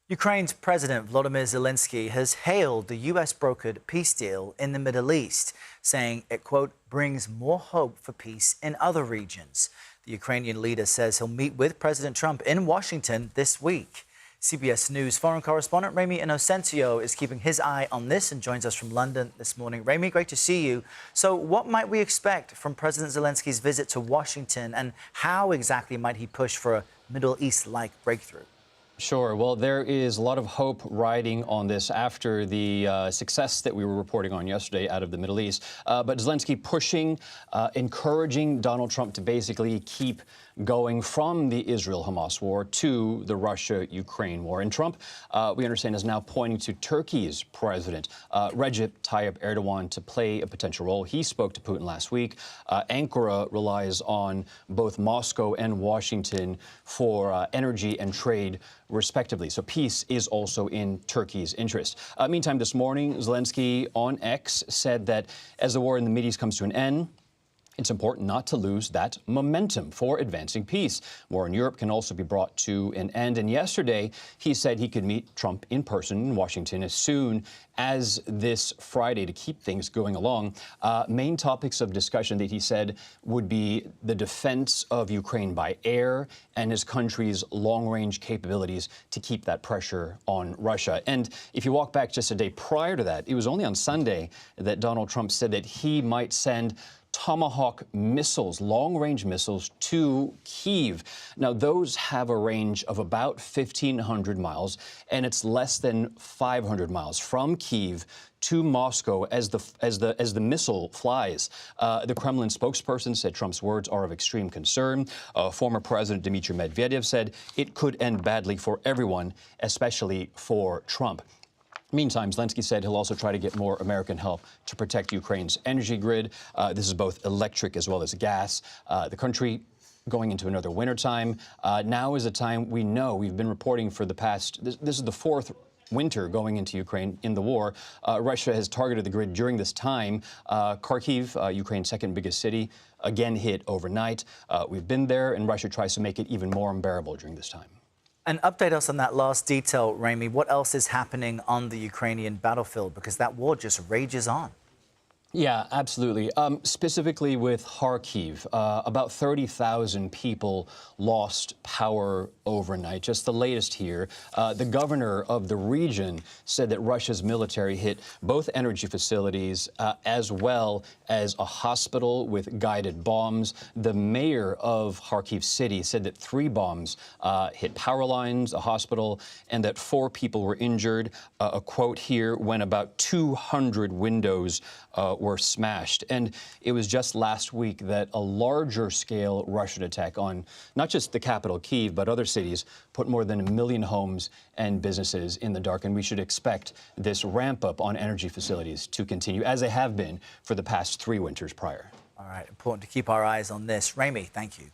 Ukraine's President Volodymyr Zelenskyy has hailed the U.S.-brokered peace deal in the Middle East, saying it, quote, brings more hope for peace in other regions. The Ukrainian leader says he'll meet with President Trump in Washington this week. CBS News foreign correspondent Ramy Inocencio is keeping his eye on this and joins us from London this morning. Ramy, great to see you. So what might we expect from President Zelensky's visit to Washington, and how exactly might he push for a Middle East-like breakthrough? Sure. Well, there is a lot of hope riding on this after the success that we were reporting on yesterday out of the Middle East. But Zelenskyy pushing, encouraging Donald Trump to basically keep going from the Israel-Hamas war to the Russia-Ukraine war. And Trump, we understand, is now pointing to Turkey's president, Recep Tayyip Erdogan, to play a potential role. He spoke to Putin last week. Ankara relies on both Moscow and Washington for energy and trade, respectively. So peace is also in Turkey's interest. Meantime, this morning, Zelenskyy on X said that as the war in the Mideast comes to an end, it's important not to lose that momentum for advancing peace. War in Europe can also be brought to an end. And yesterday, he said he could meet Trump in person in Washington as soon as this Friday to keep things going along. Main topics of discussion that he said would be the defense of Ukraine by air and his country's long-range capabilities to keep that pressure on Russia. And if you walk back just a day prior to that, it was only on Sunday that Donald Trump said that he might send Tomahawk missiles, long-range missiles, to Kyiv. Now, those have a range of about 1,500 miles, and it's less than 500 miles from Kyiv to Moscow as the missile flies. The Kremlin spokesperson said Trump's words are of extreme concern. Former President Dmitry Medvedev said it could end badly for everyone, especially for Trump. Meantime, Zelenskyy said he'll also try to get more American help to protect Ukraine's energy grid. This is both electric as well as gas. The country going into another wintertime. Now is a time we know we've been reporting for the past, this is the fourth winter going into Ukraine in the war. Russia has targeted the grid during this time. Kharkiv, Ukraine's second biggest city, again hit overnight. We've been there, and Russia tries to make it even more unbearable during this time. And update us on that last detail, Ramy. What else is happening on the Ukrainian battlefield? Because that war just rages on. Yeah, absolutely. Specifically with Kharkiv, about 30,000 people lost power overnight. Just the latest here. The governor of the region said that Russia's military hit both energy facilities as well as a hospital with guided bombs. The mayor of Kharkiv city said that 3 bombs hit power lines, a hospital, and that 4 people were injured. A quote here, when about 200 windows were smashed. And it was just last week that a larger scale Russian attack on not just the capital, Kyiv, but other cities put more than 1 million homes and businesses in the dark. And we should expect this ramp up on energy facilities to continue, as they have been for the past 3 winters prior. All right, important to keep our eyes on this. Ramy, thank you.